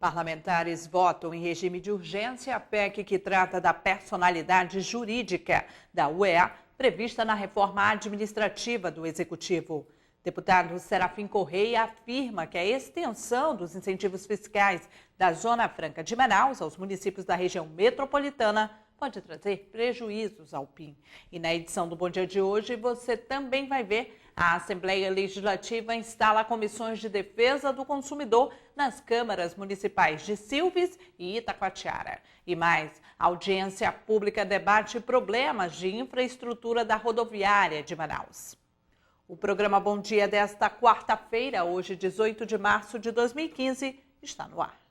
Parlamentares votam em regime de urgência a PEC que trata da personalidade jurídica da UEA, prevista na reforma administrativa do Executivo. Deputado Serafim Correia afirma que a extensão dos incentivos fiscais da Zona Franca de Manaus aos municípios da região metropolitana pode trazer prejuízos ao PIN. E na edição do Bom Dia de hoje, você também vai ver a Assembleia Legislativa instala comissões de defesa do consumidor nas câmaras municipais de Silves e Itacoatiara. E mais, a audiência pública debate problemas de infraestrutura da rodoviária de Manaus. O programa Bom Dia desta quarta-feira, hoje 18 de março de 2015, está no ar.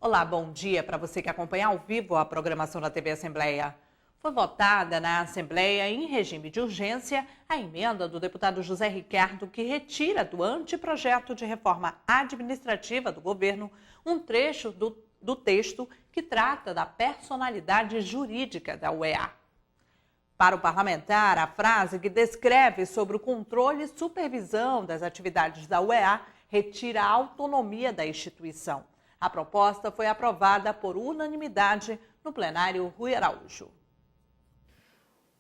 Olá, bom dia para você que acompanha ao vivo a programação da TV Assembleia. Foi votada na Assembleia, em regime de urgência, a emenda do deputado José Ricardo que retira do anteprojeto de reforma administrativa do governo um trecho do texto que trata da personalidade jurídica da UEA. Para o parlamentar, a frase que descreve sobre o controle e supervisão das atividades da UEA retira a autonomia da instituição. A proposta foi aprovada por unanimidade no plenário Rui Araújo.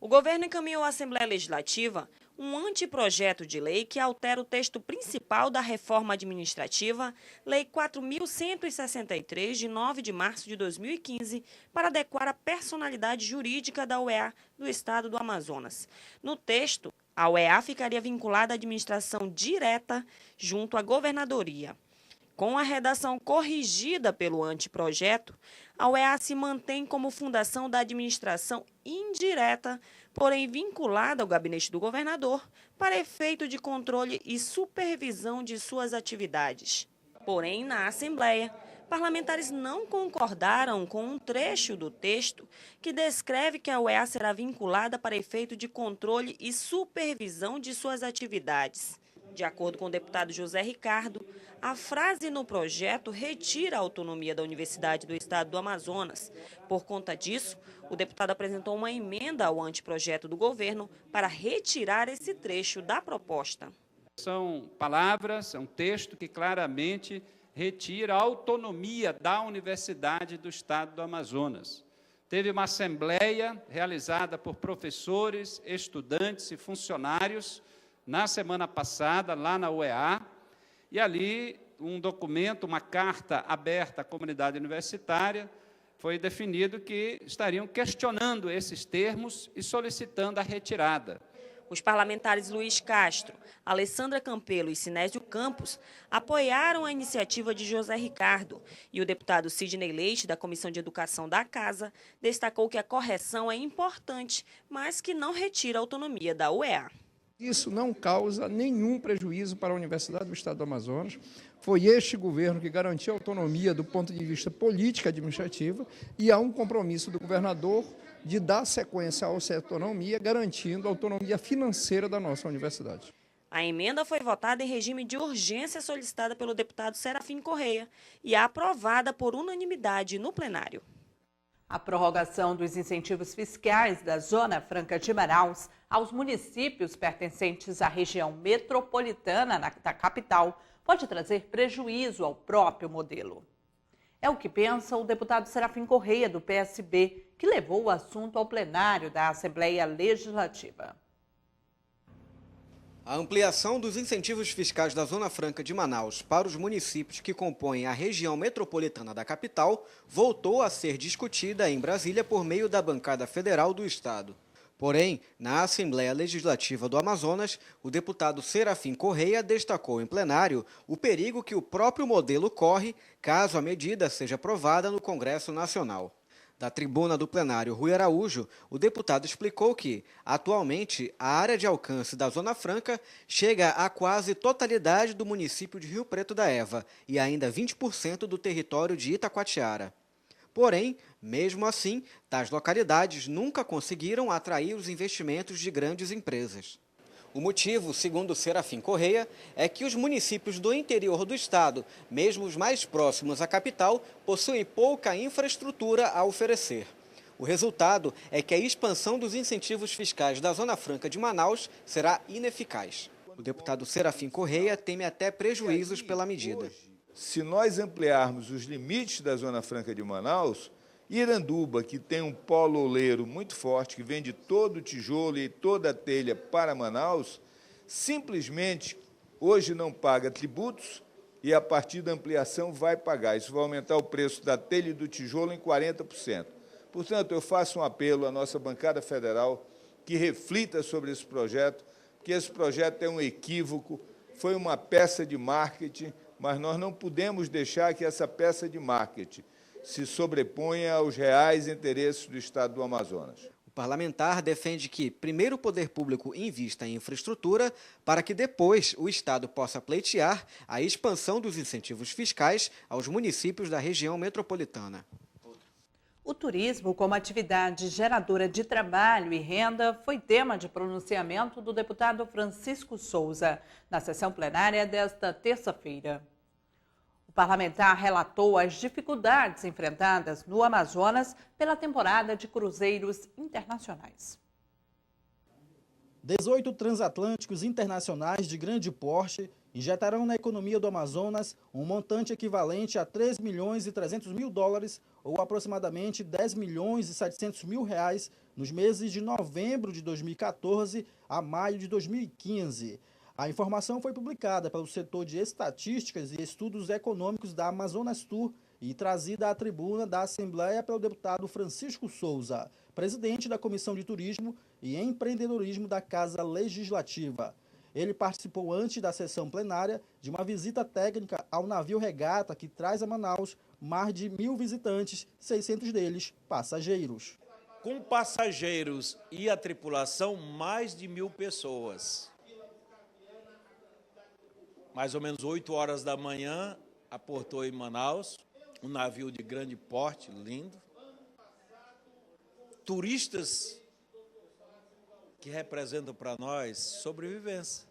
O governo encaminhou à Assembleia Legislativa um anteprojeto de lei que altera o texto principal da reforma administrativa, Lei 4.163, de 9 de março de 2015, para adequar a personalidade jurídica da UEA do Estado do Amazonas. No texto, a UEA ficaria vinculada à administração direta junto à governadoria. Com a redação corrigida pelo anteprojeto, a UEA se mantém como fundação da administração indireta, porém vinculada ao gabinete do governador, para efeito de controle e supervisão de suas atividades. Porém, na Assembleia, parlamentares não concordaram com um trecho do texto que descreve que a UEA será vinculada para efeito de controle e supervisão de suas atividades. De acordo com o deputado José Ricardo, a frase no projeto retira a autonomia da Universidade do Estado do Amazonas. Por conta disso, o deputado apresentou uma emenda ao anteprojeto do governo para retirar esse trecho da proposta. São palavras, é um texto que claramente retira a autonomia da Universidade do Estado do Amazonas. Teve uma assembleia realizada por professores, estudantes e funcionários na semana passada, lá na UEA, e ali um documento, uma carta aberta à comunidade universitária, foi definido que estariam questionando esses termos e solicitando a retirada. Os parlamentares Luiz Castro, Alessandra Campelo e Sinésio Campos apoiaram a iniciativa de José Ricardo e o deputado Sidney Leite, da Comissão de Educação da Casa, destacou que a correção é importante, mas que não retira a autonomia da UEA. Isso não causa nenhum prejuízo para a Universidade do Estado do Amazonas. Foi este governo que garantiu a autonomia do ponto de vista político e administrativo e há um compromisso do governador de dar sequência a essa autonomia, garantindo a autonomia financeira da nossa universidade. A emenda foi votada em regime de urgência solicitada pelo deputado Serafim Correia e aprovada por unanimidade no plenário. A prorrogação dos incentivos fiscais da Zona Franca de Manaus aos municípios pertencentes à região metropolitana da capital pode trazer prejuízo ao próprio modelo. É o que pensa o deputado Serafim Correia, do PSB, que levou o assunto ao plenário da Assembleia Legislativa. A ampliação dos incentivos fiscais da Zona Franca de Manaus para os municípios que compõem a região metropolitana da capital voltou a ser discutida em Brasília por meio da bancada federal do Estado. Porém, na Assembleia Legislativa do Amazonas, o deputado Serafim Correia destacou em plenário o perigo que o próprio modelo corre caso a medida seja aprovada no Congresso Nacional. Da tribuna do plenário Rui Araújo, o deputado explicou que, atualmente, a área de alcance da Zona Franca chega à quase totalidade do município de Rio Preto da Eva e ainda 20% do território de Itacoatiara. Porém, Mesmo assim, tais localidades nunca conseguiram atrair os investimentos de grandes empresas. O motivo, segundo Serafim Correia, é que os municípios do interior do estado, mesmo os mais próximos à capital, possuem pouca infraestrutura a oferecer. O resultado é que a expansão dos incentivos fiscais da Zona Franca de Manaus será ineficaz. O deputado Serafim Correia teme até prejuízos pela medida. Se nós ampliarmos os limites da Zona Franca de Manaus, Iranduba, que tem um polo oleiro muito forte, que vende todo o tijolo e toda a telha para Manaus, simplesmente hoje não paga tributos e a partir da ampliação vai pagar. Isso vai aumentar o preço da telha e do tijolo em 40%. Portanto, eu faço um apelo à nossa bancada federal que reflita sobre esse projeto, porque esse projeto é um equívoco, foi uma peça de marketing, mas nós não podemos deixar que essa peça de marketing se sobreponha aos reais interesses do Estado do Amazonas. O parlamentar defende que, primeiro, o poder público invista em infraestrutura para que depois o Estado possa pleitear a expansão dos incentivos fiscais aos municípios da região metropolitana. O turismo, como atividade geradora de trabalho e renda, foi tema de pronunciamento do deputado Francisco Souza, na sessão plenária desta terça-feira. O parlamentar relatou as dificuldades enfrentadas no Amazonas pela temporada de cruzeiros internacionais. 18 transatlânticos internacionais de grande porte injetarão na economia do Amazonas um montante equivalente a 3 milhões e 300 mil dólares, ou aproximadamente 10 milhões e 700 mil reais, nos meses de novembro de 2014 a maio de 2015. A informação foi publicada pelo setor de estatísticas e estudos econômicos da Amazonas Tour e trazida à tribuna da Assembleia pelo deputado Francisco Souza, presidente da Comissão de Turismo e Empreendedorismo da Casa Legislativa. Ele participou antes da sessão plenária de uma visita técnica ao navio regata que traz a Manaus mais de 1.000 visitantes, 600 deles passageiros. Com passageiros e a tripulação, mais de 1.000 pessoas. Mais ou menos 8 horas da manhã, aportou em Manaus, um navio de grande porte, lindo. Turistas que representam para nós sobrevivência,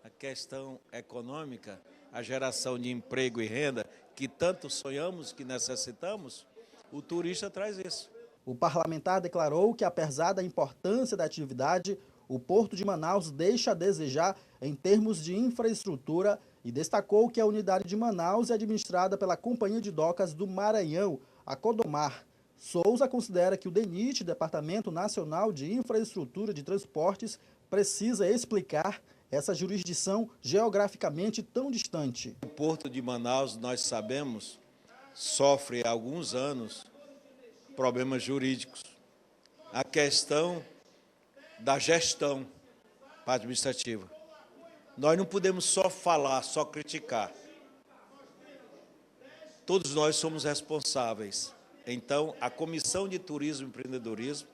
a questão econômica, a geração de emprego e renda que tanto sonhamos, que necessitamos, o turista traz isso. O parlamentar declarou que, apesar da importância da atividade, o Porto de Manaus deixa a desejar em termos de infraestrutura e destacou que a unidade de Manaus é administrada pela Companhia de Docas do Maranhão, a Codomar. Souza considera que o DENIT, Departamento Nacional de Infraestrutura de Transportes, precisa explicar essa jurisdição geograficamente tão distante. O Porto de Manaus, nós sabemos, sofre há alguns anos problemas jurídicos. A questão da gestão administrativa. Nós não podemos só falar, só criticar. Todos nós somos responsáveis. Então, a Comissão de Turismo e Empreendedorismo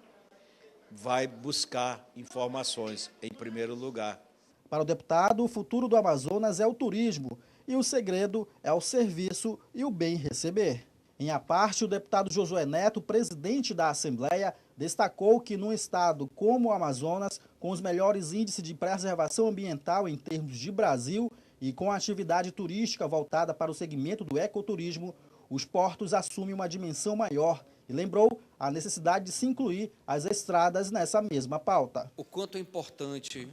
vai buscar informações, em primeiro lugar. Para o deputado, o futuro do Amazonas é o turismo e o segredo é o serviço e o bem receber. Em a parte, o deputado Josué Neto, presidente da Assembleia, destacou que num estado como o Amazonas, com os melhores índices de preservação ambiental em termos de Brasil e com a atividade turística voltada para o segmento do ecoturismo, os portos assumem uma dimensão maior e lembrou a necessidade de se incluir as estradas nessa mesma pauta. O quanto é importante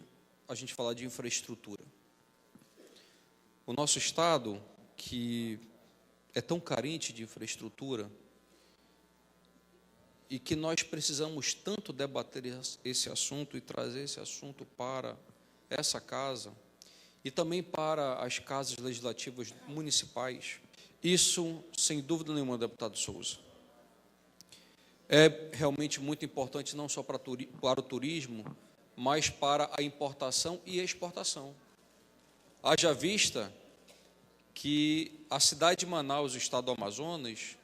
a gente falar de infraestrutura. O nosso estado, que é tão carente de infraestrutura e que nós precisamos tanto debater esse assunto e trazer esse assunto para essa casa e também para as casas legislativas municipais. Isso, sem dúvida nenhuma, deputado Souza, é realmente muito importante não só para o turismo, mas para a importação e exportação. Haja vista que a cidade de Manaus, o estado do Amazonas,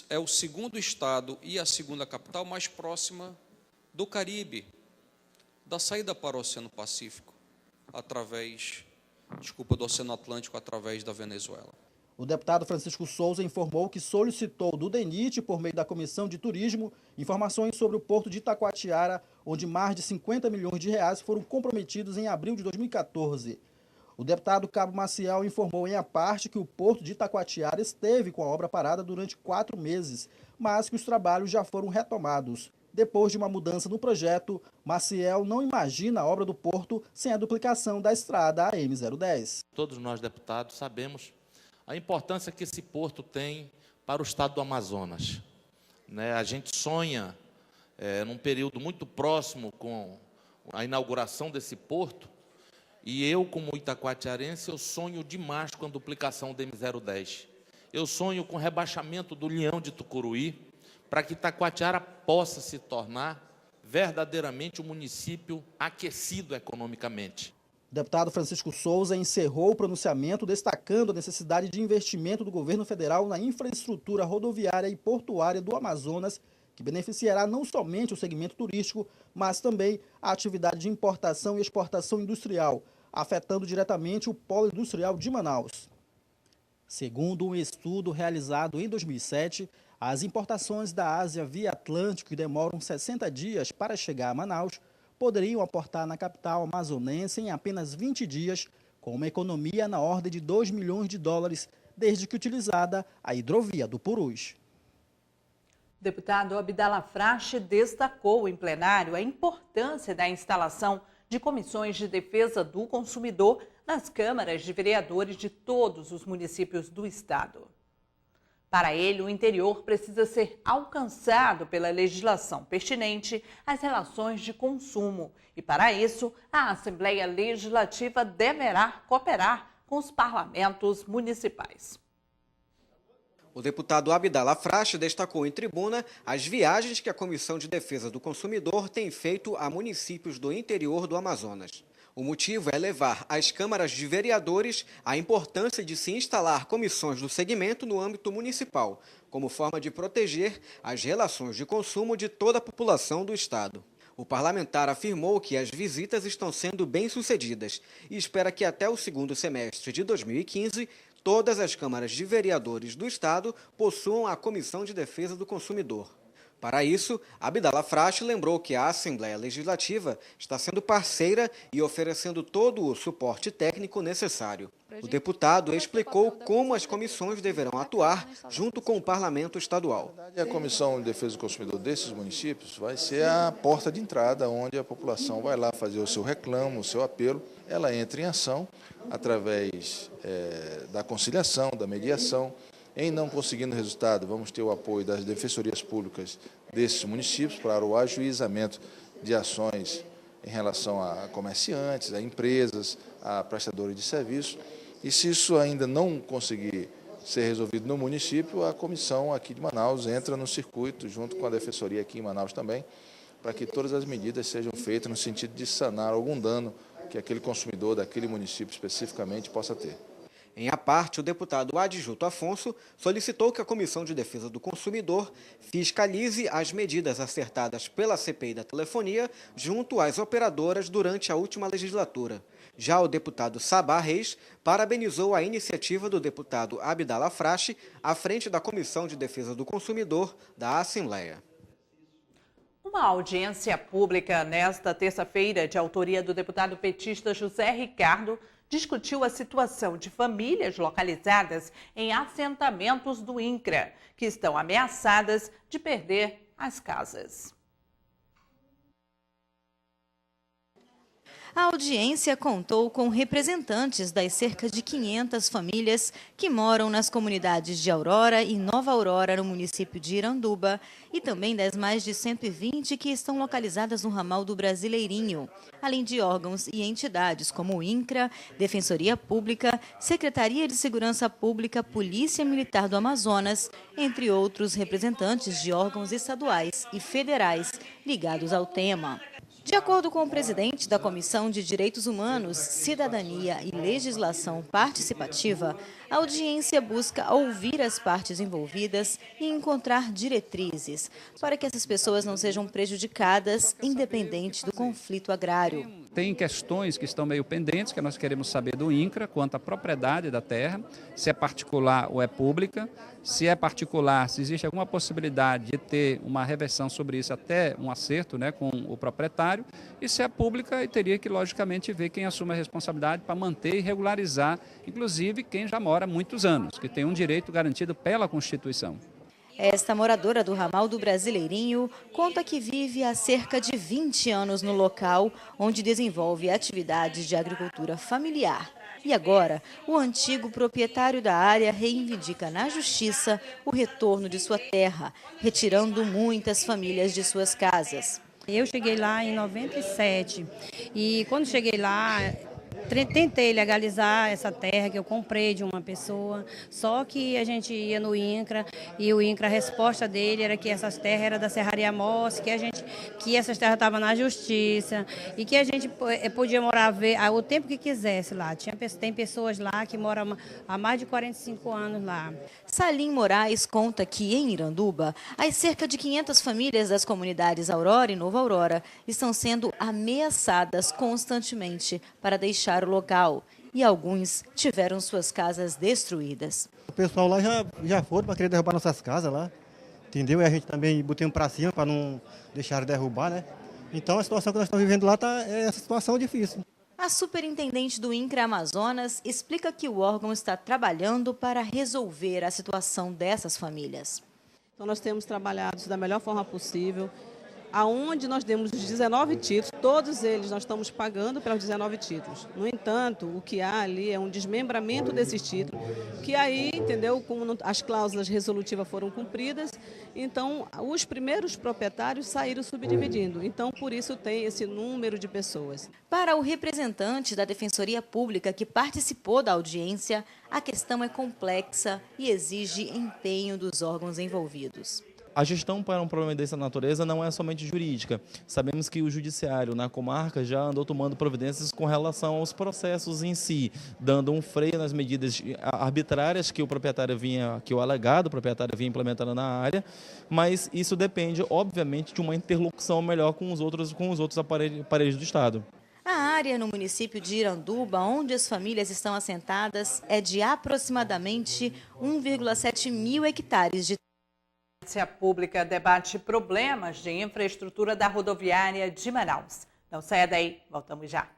é o segundo estado e a segunda capital mais próxima do Caribe, da saída para o Oceano Pacífico, do Oceano Atlântico, através da Venezuela. O deputado Francisco Souza informou que solicitou do DENIT, por meio da Comissão de Turismo, informações sobre o porto de Itacoatiara, onde mais de 50 milhões de reais foram comprometidos em abril de 2014. O deputado Cabo Maciel informou em a parte que o porto de Itacoatiara esteve com a obra parada durante 4 meses, mas que os trabalhos já foram retomados. Depois de uma mudança no projeto, Maciel não imagina a obra do porto sem a duplicação da estrada AM010. Todos nós, deputados, sabemos a importância que esse porto tem para o estado do Amazonas. A gente sonha, num período muito próximo, com a inauguração desse porto, e eu, como itacoatiarense, eu sonho demais com a duplicação do M010. Eu sonho com o rebaixamento do Leão de Tucuruí, para que Itacoatiara possa se tornar verdadeiramente um município aquecido economicamente. O deputado Francisco Souza encerrou o pronunciamento destacando a necessidade de investimento do governo federal na infraestrutura rodoviária e portuária do Amazonas, que beneficiará não somente o segmento turístico, mas também a atividade de importação e exportação industrial, afetando diretamente o polo industrial de Manaus. Segundo um estudo realizado em 2007, as importações da Ásia via Atlântico, que demoram 60 dias para chegar a Manaus, poderiam aportar na capital amazonense em apenas 20 dias, com uma economia na ordem de 2 milhões de dólares, desde que utilizada a hidrovia do Purus. O deputado Abdala Frache destacou em plenário a importância da instalação de comissões de defesa do consumidor nas câmaras de vereadores de todos os municípios do estado. Para ele, o interior precisa ser alcançado pela legislação pertinente às relações de consumo. E, para isso, a Assembleia Legislativa deverá cooperar com os parlamentos municipais. O deputado Abdala Frache destacou em tribuna as viagens que a Comissão de Defesa do Consumidor tem feito a municípios do interior do Amazonas. O motivo é levar às câmaras de vereadores a importância de se instalar comissões do segmento no âmbito municipal, como forma de proteger as relações de consumo de toda a população do estado. O parlamentar afirmou que as visitas estão sendo bem-sucedidas e espera que até o segundo semestre de 2015, todas as câmaras de vereadores do estado possuam a Comissão de Defesa do Consumidor. Para isso, Abdala Frache lembrou que a Assembleia Legislativa está sendo parceira e oferecendo todo o suporte técnico necessário. O deputado explicou como as comissões deverão atuar junto com o Parlamento Estadual. A Comissão de Defesa do Consumidor desses municípios vai ser a porta de entrada, onde a população vai lá fazer o seu reclamo, o seu apelo. Ela entra em ação através da conciliação, da mediação. Em não conseguindo resultado, vamos ter o apoio das defensorias públicas desses municípios para o ajuizamento de ações em relação a comerciantes, a empresas, a prestadores de serviços. E se isso ainda não conseguir ser resolvido no município, a comissão aqui de Manaus entra no circuito, junto com a defensoria aqui em Manaus também, para que todas as medidas sejam feitas no sentido de sanar algum dano que aquele consumidor daquele município especificamente possa ter. Em a parte, o deputado Adjuto Afonso solicitou que a Comissão de Defesa do Consumidor fiscalize as medidas acertadas pela CPI da telefonia junto às operadoras durante a última legislatura. Já o deputado Sabá Reis parabenizou a iniciativa do deputado Abdala Frache à frente da Comissão de Defesa do Consumidor da Assembleia. Uma audiência pública nesta terça-feira, de autoria do deputado petista José Ricardo, discutiu a situação de famílias localizadas em assentamentos do INCRA, que estão ameaçadas de perder as casas. A audiência contou com representantes das cerca de 500 famílias que moram nas comunidades de Aurora e Nova Aurora, no município de Iranduba, e também das mais de 120 que estão localizadas no ramal do Brasileirinho, além de órgãos e entidades como o INCRA, Defensoria Pública, Secretaria de Segurança Pública, Polícia Militar do Amazonas, entre outros representantes de órgãos estaduais e federais ligados ao tema. De acordo com o presidente da Comissão de Direitos Humanos, Cidadania e Legislação Participativa, a audiência busca ouvir as partes envolvidas e encontrar diretrizes para que essas pessoas não sejam prejudicadas, independente do conflito agrário. Tem questões que estão meio pendentes, que nós queremos saber do INCRA, quanto à propriedade da terra, se é particular ou é pública. Se é particular, se existe alguma possibilidade de ter uma reversão sobre isso até um acerto, né, com o proprietário. E se é pública, teria que, logicamente, ver quem assume a responsabilidade para manter e regularizar, inclusive quem já mora há muitos anos, que tem um direito garantido pela Constituição. Esta moradora do ramal do Brasileirinho conta que vive há cerca de 20 anos no local, onde desenvolve atividades de agricultura familiar. E agora, o antigo proprietário da área reivindica na justiça o retorno de sua terra, retirando muitas famílias de suas casas. Eu cheguei lá em 97 e quando cheguei lá, tentei legalizar essa terra que eu comprei de uma pessoa, só que a gente ia no INCRA e o INCRA, a resposta dele era que essas terras eram da Serraria Mosque, que essas terras estavam na justiça e que a gente podia morar o tempo que quisesse lá. Tem pessoas lá que moram há mais de 45 anos lá. Salim Moraes conta que em Iranduba, as cerca de 500 famílias das comunidades Aurora e Nova Aurora estão sendo ameaçadas constantemente para deixar o local, e alguns tiveram suas casas destruídas. O pessoal lá já foram para querer derrubar nossas casas lá, entendeu? E a gente também botamos para cima para não deixar derrubar, né? Então a situação que nós estamos vivendo lá é essa situação difícil. A superintendente do INCRA Amazonas explica que o órgão está trabalhando para resolver a situação dessas famílias. Então nós temos trabalhado da melhor forma possível. Aonde nós demos os 19 títulos, todos eles nós estamos pagando pelos 19 títulos. No entanto, o que há ali é um desmembramento desses títulos, que aí, entendeu, como as cláusulas resolutivas foram cumpridas, então os primeiros proprietários saíram subdividindo. Então, por isso tem esse número de pessoas. Para o representante da Defensoria Pública que participou da audiência, a questão é complexa e exige empenho dos órgãos envolvidos. A gestão para um problema dessa natureza não é somente jurídica. Sabemos que o judiciário na comarca já andou tomando providências com relação aos processos em si, dando um freio nas medidas arbitrárias que o alegado proprietário vinha implementando na área, mas isso depende, obviamente, de uma interlocução melhor com os outros aparelhos do Estado. A área no município de Iranduba, onde as famílias estão assentadas, é de aproximadamente 1,7 mil hectares de A Polícia Pública debate problemas de infraestrutura da rodoviária de Manaus. Não saia daí, voltamos já.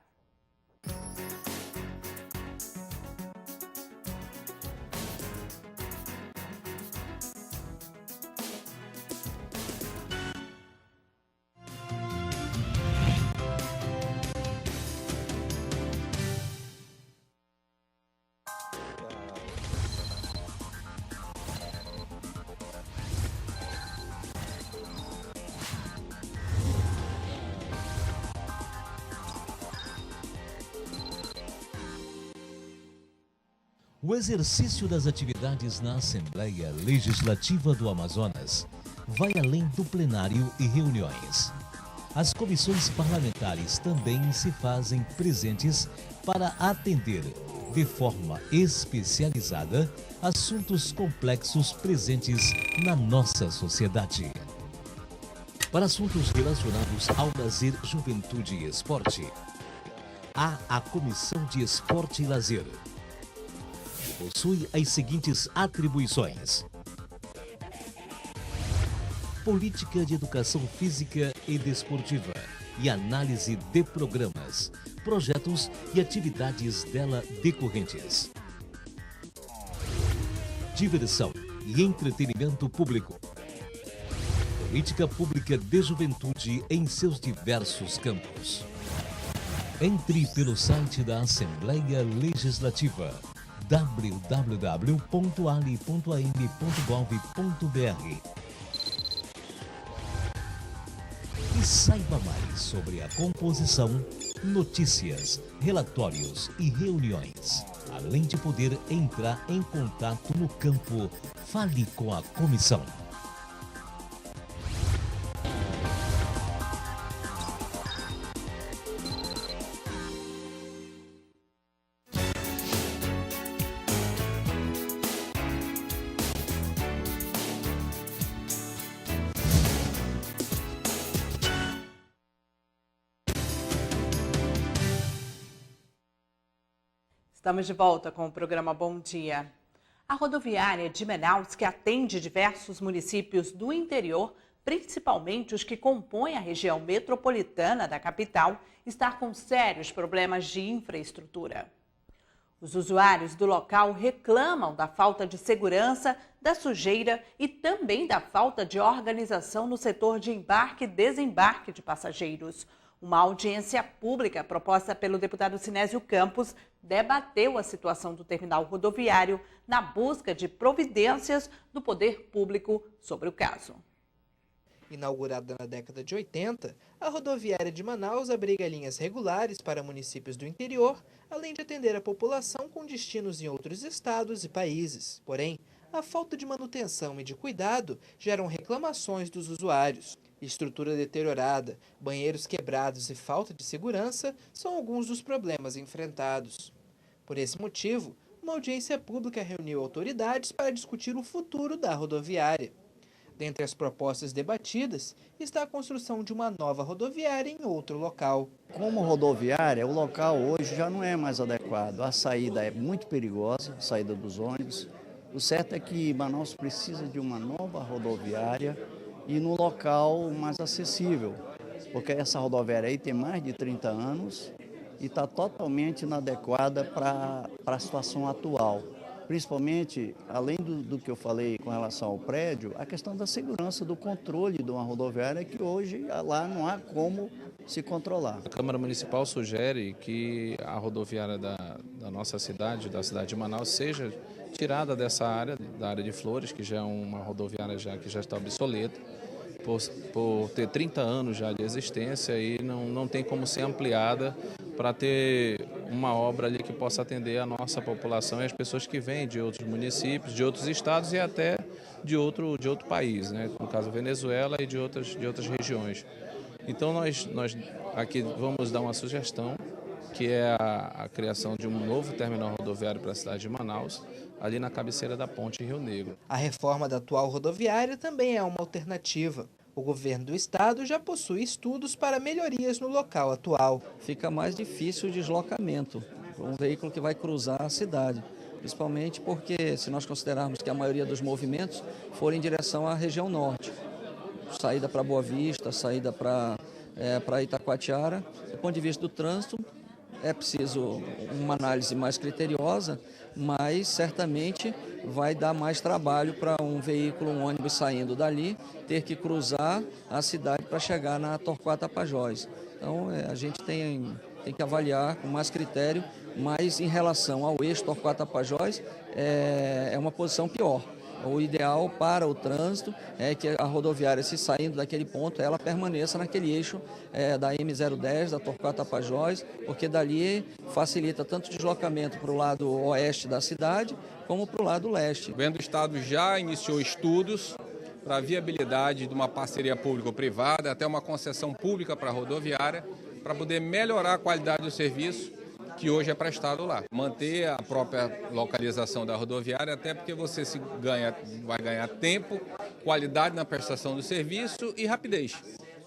O exercício das atividades na Assembleia Legislativa do Amazonas vai além do plenário e reuniões. As comissões parlamentares também se fazem presentes para atender, de forma especializada, assuntos complexos presentes na nossa sociedade. Para assuntos relacionados ao lazer, juventude e esporte, há a Comissão de Esporte e Lazer. Possui as seguintes atribuições: política de educação física e desportiva e análise de programas, projetos e atividades dela decorrentes. Diversão e entretenimento público. Política pública de juventude em seus diversos campos. Entre pelo site da Assembleia Legislativa www.ali.am.gov.br e saiba mais sobre a composição, notícias, relatórios e reuniões. Além de poder entrar em contato no campo, fale com a comissão. Estamos de volta com o programa Bom Dia. A rodoviária de Manaus, que atende diversos municípios do interior, principalmente os que compõem a região metropolitana da capital, está com sérios problemas de infraestrutura. Os usuários do local reclamam da falta de segurança, da sujeira e também da falta de organização no setor de embarque e desembarque de passageiros. Uma audiência pública proposta pelo deputado Sinésio Campos debateu a situação do terminal rodoviário na busca de providências do poder público sobre o caso. Inaugurada na década de 80, a rodoviária de Manaus abriga linhas regulares para municípios do interior, além de atender a população com destinos em outros estados e países. Porém, a falta de manutenção e de cuidado geram reclamações dos usuários. Estrutura deteriorada, banheiros quebrados e falta de segurança são alguns dos problemas enfrentados. Por esse motivo, uma audiência pública reuniu autoridades para discutir o futuro da rodoviária. Dentre as propostas debatidas está a construção de uma nova rodoviária em outro local. Como rodoviária, o local hoje já não é mais adequado. A saída é muito perigosa, a saída dos ônibus. O certo é que Manaus precisa de uma nova rodoviária e num local mais acessível, porque essa rodoviária aí tem mais de 30 anos e está totalmente inadequada para a situação atual. Principalmente, além do que eu falei com relação ao prédio, a questão da segurança, do controle de uma rodoviária que hoje lá não há como se controlar. A Câmara Municipal sugere que a rodoviária da nossa cidade, da cidade de Manaus, seja tirada dessa área, da área de Flores, que já é uma rodoviária que já está obsoleta, por ter 30 anos já de existência e não tem como ser ampliada para ter uma obra ali que possa atender a nossa população e as pessoas que vêm de outros municípios, de outros estados e até de outro país, né? No caso Venezuela e de outras regiões. Então nós aqui vamos dar uma sugestão, que é a criação de um novo terminal rodoviário para a cidade de Manaus, ali na cabeceira da ponte Rio Negro. A reforma da atual rodoviária também é uma alternativa. O governo do estado já possui estudos para melhorias no local atual. Fica mais difícil o deslocamento para um veículo que vai cruzar a cidade, principalmente porque, se nós considerarmos que a maioria dos movimentos forem em direção à região norte, saída para Boa Vista, saída para Itacoatiara, do ponto de vista do trânsito, é preciso uma análise mais criteriosa, mas certamente vai dar mais trabalho para um veículo, um ônibus saindo dali, ter que cruzar a cidade para chegar na Torquato Tapajós. Então a gente tem que avaliar com mais critério, mas em relação ao eixo Torquato Tapajós é uma posição pior. O ideal para o trânsito é que a rodoviária, se saindo daquele ponto, ela permaneça naquele eixo da M010, da Torquato Tapajós, porque dali facilita tanto o deslocamento para o lado oeste da cidade, como para o lado leste. O governo do estado já iniciou estudos para a viabilidade de uma parceria público-privada, até uma concessão pública para a rodoviária, para poder melhorar a qualidade do serviço que hoje é prestado lá. Manter a própria localização da rodoviária, até porque você vai ganhar tempo, qualidade na prestação do serviço e rapidez,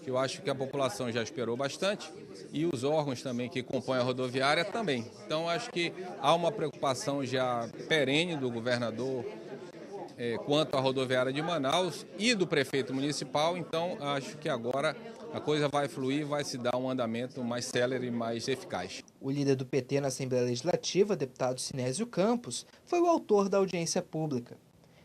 que eu acho que a população já esperou bastante e os órgãos também que compõem a rodoviária também. Então acho que há uma preocupação já perene do governador quanto à rodoviária de Manaus e do prefeito municipal, então acho que agora a coisa vai fluir, vai se dar um andamento mais célere e mais eficaz. O líder do PT na Assembleia Legislativa, deputado Sinésio Campos, foi o autor da audiência pública.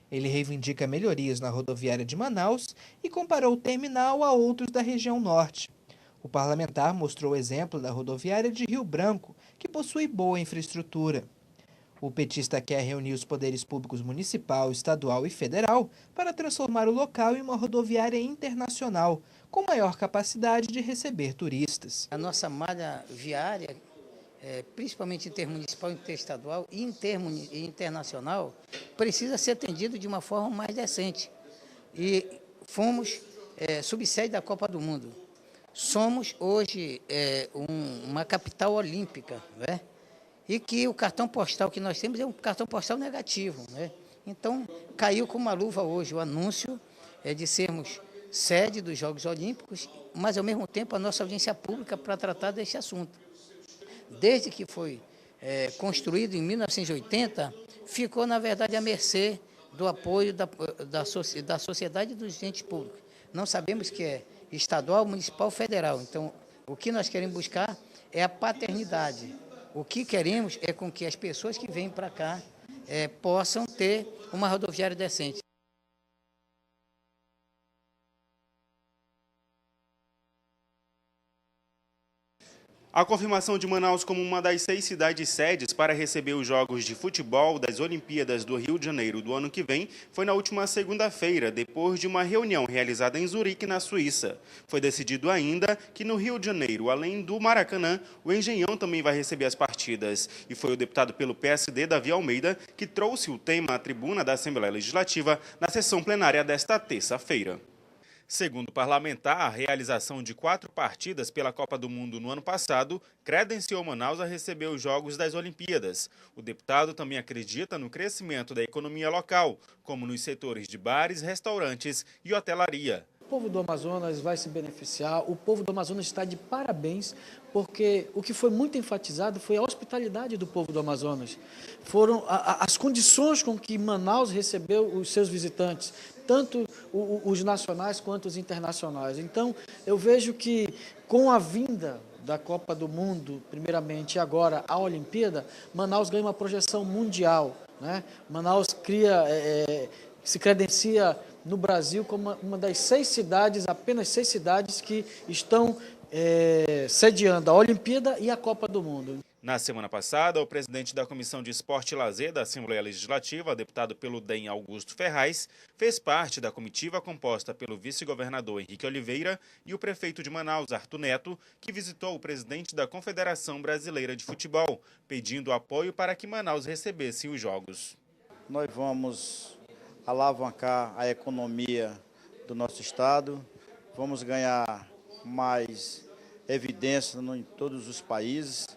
Ele reivindica melhorias na rodoviária de Manaus e comparou o terminal a outros da região norte. O parlamentar mostrou o exemplo da rodoviária de Rio Branco, que possui boa infraestrutura. O petista quer reunir os poderes públicos municipal, estadual e federal para transformar o local em uma rodoviária internacional, com maior capacidade de receber turistas. A nossa malha viária, principalmente intermunicipal, interestadual e internacional, precisa ser atendido de uma forma mais decente. E fomos subsede da Copa do Mundo. Somos hoje uma capital olímpica, né? E que o cartão postal que nós temos é um cartão postal negativo, né? Então, caiu como uma luva hoje o anúncio de sermos sede dos Jogos Olímpicos, mas, ao mesmo tempo, a nossa audiência pública para tratar desse assunto. Desde que foi construído em 1980, ficou, na verdade, à mercê do apoio da sociedade e dos entes públicos. Não sabemos que é estadual, municipal, federal. Então, o que nós queremos buscar é a paternidade. O que queremos é com que as pessoas que vêm para cá possam ter uma rodoviária decente. A confirmação de Manaus como uma das 6 cidades sedes para receber os Jogos de Futebol das Olimpíadas do Rio de Janeiro do ano que vem foi na última segunda-feira, depois de uma reunião realizada em Zurique, na Suíça. Foi decidido ainda que no Rio de Janeiro, além do Maracanã, o Engenhão também vai receber as partidas. E foi o deputado pelo PSD, Davi Almeida, que trouxe o tema à tribuna da Assembleia Legislativa na sessão plenária desta terça-feira. Segundo o parlamentar, a realização de 4 partidas pela Copa do Mundo no ano passado credenciou Manaus a receber os Jogos das Olimpíadas. O deputado também acredita no crescimento da economia local, como nos setores de bares, restaurantes e hotelaria. O povo do Amazonas vai se beneficiar, o povo do Amazonas está de parabéns, porque o que foi muito enfatizado foi a hospitalidade do povo do Amazonas. Foram as condições com que Manaus recebeu os seus visitantes, tanto os nacionais quanto os internacionais. Então, eu vejo que com a vinda da Copa do Mundo, primeiramente, e agora a Olimpíada, Manaus ganha uma projeção mundial, né? Manaus se credencia no Brasil como uma das 6 cidades, apenas 6 cidades que estão sediando a Olimpíada e a Copa do Mundo. Na semana passada, o presidente da Comissão de Esporte e Lazer da Assembleia Legislativa, deputado pelo DEM Augusto Ferraz, fez parte da comitiva composta pelo vice-governador Henrique Oliveira e o prefeito de Manaus, Arthur Neto, que visitou o presidente da Confederação Brasileira de Futebol, pedindo apoio para que Manaus recebesse os Jogos. Nós vamos alavancar a economia do nosso estado, vamos ganhar mais evidência em todos os países.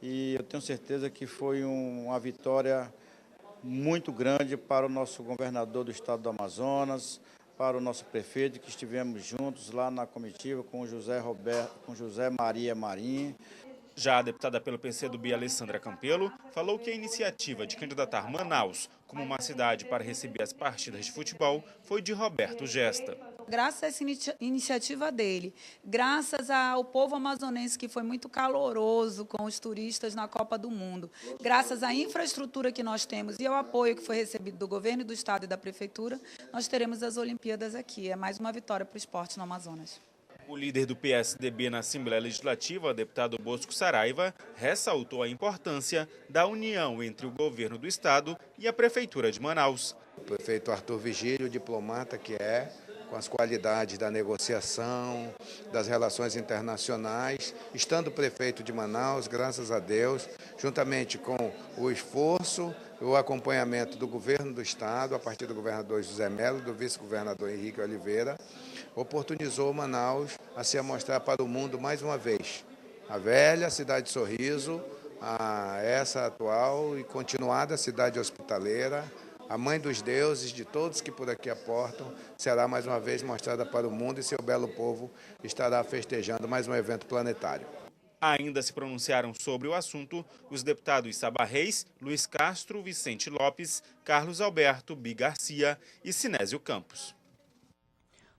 E eu tenho certeza que foi uma vitória muito grande para o nosso governador do estado do Amazonas, para o nosso prefeito, que estivemos juntos lá na comitiva com o José Maria Marim. Já a deputada pelo PCdoB, Alessandra Campelo, falou que a iniciativa de candidatar Manaus como uma cidade para receber as partidas de futebol foi de Roberto Gesta. Graças a essa iniciativa dele, graças ao povo amazonense que foi muito caloroso com os turistas na Copa do Mundo, graças à infraestrutura que nós temos e ao apoio que foi recebido do governo do estado e da prefeitura, nós teremos as Olimpíadas aqui. É mais uma vitória para o esporte no Amazonas. O líder do PSDB na Assembleia Legislativa, deputado Bosco Saraiva, ressaltou a importância da união entre o governo do estado e a prefeitura de Manaus. O prefeito Arthur Vigílio, diplomata que é, com as qualidades da negociação, das relações internacionais, estando prefeito de Manaus, graças a Deus, juntamente com o esforço e o acompanhamento do governo do estado, a partir do governador José Melo, do vice-governador Henrique Oliveira, oportunizou Manaus a se mostrar para o mundo mais uma vez. A velha cidade de Sorriso, essa atual e continuada cidade hospitaleira, a mãe dos deuses, de todos que por aqui aportam, será mais uma vez mostrada para o mundo e seu belo povo estará festejando mais um evento planetário. Ainda se pronunciaram sobre o assunto os deputados Saba Reis, Luiz Castro, Vicente Lopes, Carlos Alberto, Bi Garcia e Sinésio Campos.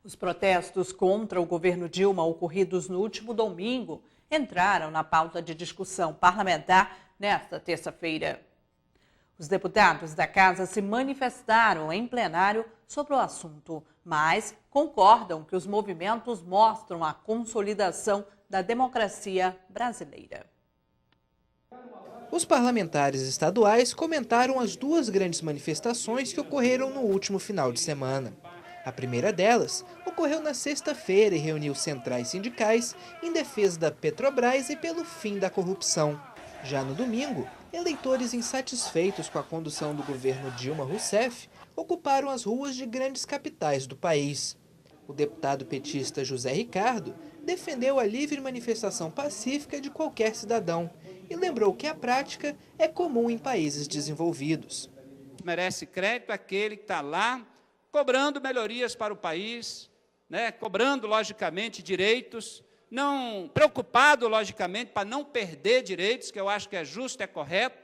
Os protestos contra o governo Dilma ocorridos no último domingo entraram na pauta de discussão parlamentar nesta terça-feira. Os deputados da Casa se manifestaram em plenário sobre o assunto, mas concordam que os movimentos mostram a consolidação da democracia brasileira. Os parlamentares estaduais comentaram as 2 grandes manifestações que ocorreram no último final de semana. A primeira delas ocorreu na sexta-feira e reuniu centrais sindicais em defesa da Petrobras e pelo fim da corrupção. Já no domingo, eleitores insatisfeitos com a condução do governo Dilma Rousseff ocuparam as ruas de grandes capitais do país. O deputado petista José Ricardo defendeu a livre manifestação pacífica de qualquer cidadão e lembrou que a prática é comum em países desenvolvidos. Merece crédito aquele que está lá cobrando melhorias para o país, cobrando, logicamente, direitos não preocupado, logicamente, para não perder direitos, que eu acho que é justo, é correto,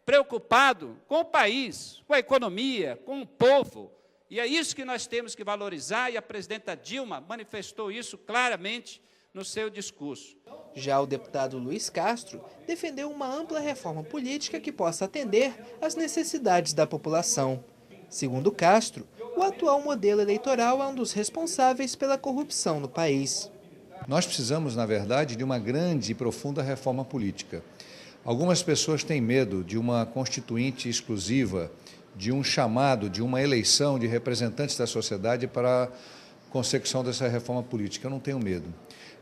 preocupado com o país, com a economia, com o povo. E é isso que nós temos que valorizar, e a presidenta Dilma manifestou isso claramente no seu discurso. Já o deputado Luiz Castro defendeu uma ampla reforma política que possa atender às necessidades da população. Segundo Castro, o atual modelo eleitoral é um dos responsáveis pela corrupção no país. Nós precisamos, na verdade, de uma grande e profunda reforma política. Algumas pessoas têm medo de uma constituinte exclusiva, de um chamado, de uma eleição de representantes da sociedade para a consecução dessa reforma política. Eu não tenho medo.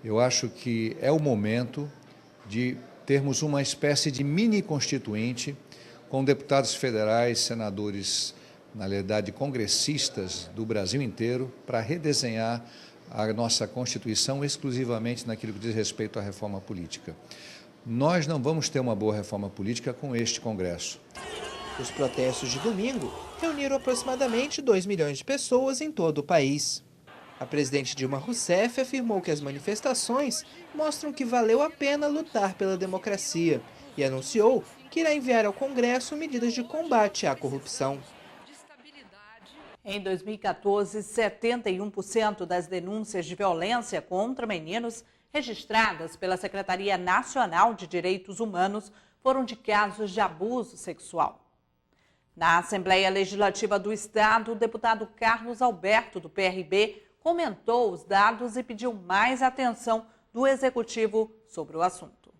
Eu acho que é o momento de termos uma espécie de mini-constituinte com deputados federais, senadores, na realidade, congressistas do Brasil inteiro, para redesenhar a nossa Constituição exclusivamente naquilo que diz respeito à reforma política. Nós não vamos ter uma boa reforma política com este Congresso. Os protestos de domingo reuniram aproximadamente 2 milhões de pessoas em todo o país. A presidente Dilma Rousseff afirmou que as manifestações mostram que valeu a pena lutar pela democracia e anunciou que irá enviar ao Congresso medidas de combate à corrupção. Em 2014, 71% das denúncias de violência contra meninos registradas pela Secretaria Nacional de Direitos Humanos foram de casos de abuso sexual. Na Assembleia Legislativa do Estado, o deputado Carlos Alberto, do PRB, comentou os dados e pediu mais atenção do Executivo sobre o assunto.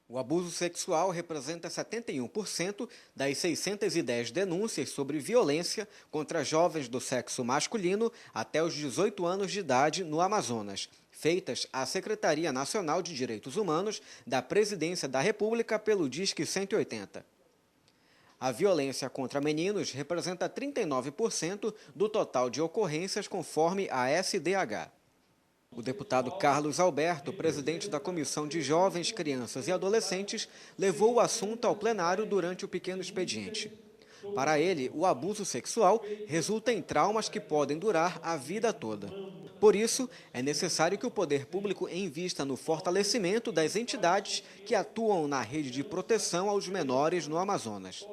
O abuso sexual representa 71% das 610 denúncias sobre violência contra jovens do sexo masculino até os 18 anos de idade no Amazonas, feitas à Secretaria Nacional de Direitos Humanos da Presidência da República pelo Disque 180. A violência contra meninos representa 39% do total de ocorrências conforme a SDH. O deputado Carlos Alberto, presidente da Comissão de Jovens, Crianças e Adolescentes, levou o assunto ao plenário durante o pequeno expediente. Para ele, o abuso sexual resulta em traumas que podem durar a vida toda. Por isso, é necessário que o poder público invista no fortalecimento das entidades que atuam na rede de proteção aos menores no Amazonas.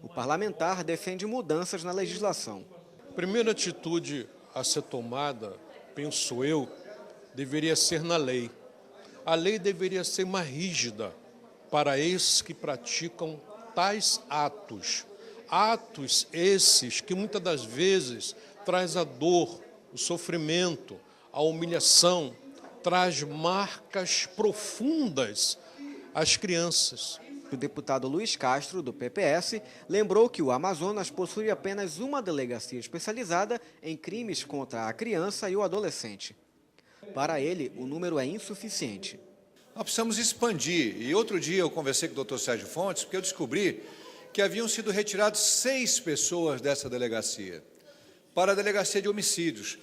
O parlamentar defende mudanças na legislação. A primeira atitude a ser tomada, penso eu, deveria ser na lei. A lei deveria ser mais rígida para esses que praticam tais atos. Atos esses que muitas das vezes traz a dor, o sofrimento, a humilhação, traz marcas profundas às crianças. O deputado Luiz Castro, do PPS, lembrou que o Amazonas possui apenas uma delegacia especializada em crimes contra a criança e o adolescente. Para ele, o número é insuficiente. Nós precisamos expandir. E outro dia eu conversei com o Dr. Sérgio Fontes, porque eu descobri que haviam sido retiradas 6 pessoas dessa delegacia para a delegacia de homicídios.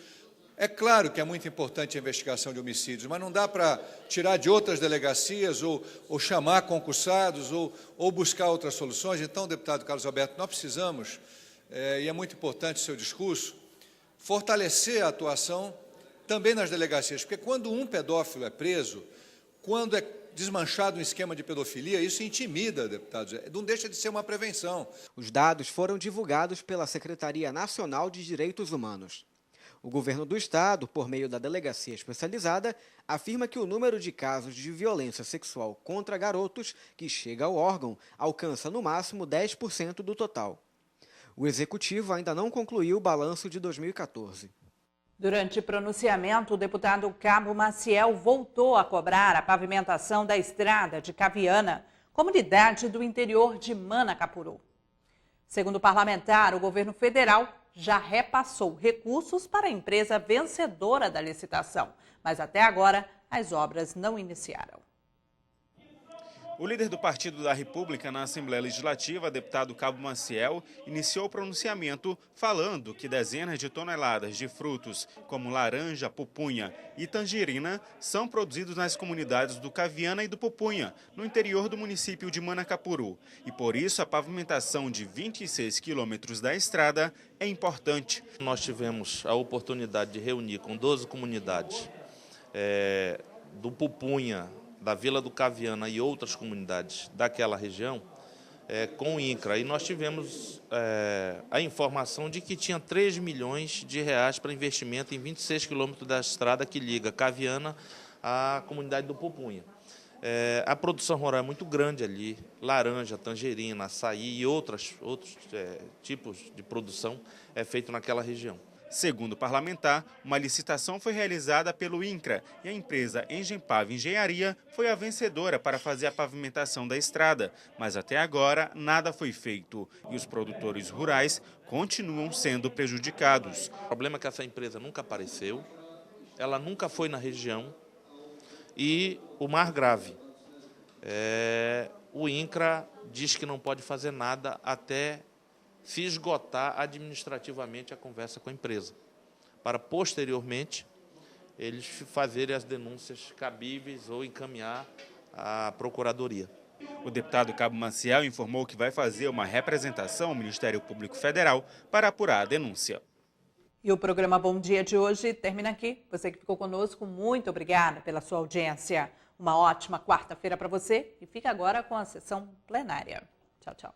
É claro que é muito importante a investigação de homicídios, mas não dá para tirar de outras delegacias ou chamar concursados ou buscar outras soluções. Então, deputado Carlos Alberto, nós precisamos, e é muito importante o seu discurso, fortalecer a atuação também nas delegacias, porque quando um pedófilo é preso, quando é desmanchado um esquema de pedofilia, isso intimida, deputados, não deixa de ser uma prevenção. Os dados foram divulgados pela Secretaria Nacional de Direitos Humanos. O governo do estado, por meio da delegacia especializada, afirma que o número de casos de violência sexual contra garotos que chega ao órgão alcança no máximo 10% do total. O executivo ainda não concluiu o balanço de 2014. Durante pronunciamento, o deputado Cabo Maciel voltou a cobrar a pavimentação da estrada de Caviana, comunidade do interior de Manacapuru. Segundo o parlamentar, o governo federal já repassou recursos para a empresa vencedora da licitação, mas até agora as obras não iniciaram. O líder do Partido da República na Assembleia Legislativa, deputado Cabo Maciel, iniciou o pronunciamento falando que dezenas de toneladas de frutos, como laranja, pupunha e tangerina, são produzidos nas comunidades do Caviana e do Pupunha, no interior do município de Manacapuru. E por isso a pavimentação de 26 quilômetros da estrada é importante. Nós tivemos a oportunidade de reunir com 12 comunidades do Pupunha, da Vila do Caviana e outras comunidades daquela região, com o INCRA. E nós tivemos a informação de que tinha 3 milhões de reais para investimento em 26 quilômetros da estrada que liga Caviana à comunidade do Pupunha. A produção rural é muito grande ali, laranja, tangerina, açaí e outros tipos de produção é feito naquela região. Segundo o parlamentar, uma licitação foi realizada pelo INCRA e a empresa Engenpav Engenharia foi a vencedora para fazer a pavimentação da estrada, mas até agora nada foi feito e os produtores rurais continuam sendo prejudicados. O problema é que essa empresa nunca apareceu, ela nunca foi na região e o mais grave, o INCRA diz que não pode fazer nada até se esgotar administrativamente a conversa com a empresa, para posteriormente eles fazerem as denúncias cabíveis ou encaminhar à Procuradoria. O deputado Cabo Maciel informou que vai fazer uma representação ao Ministério Público Federal para apurar a denúncia. E o programa Bom Dia de hoje termina aqui. Você que ficou conosco, muito obrigada pela sua audiência. Uma ótima quarta-feira para você e fica agora com a sessão plenária. Tchau, tchau.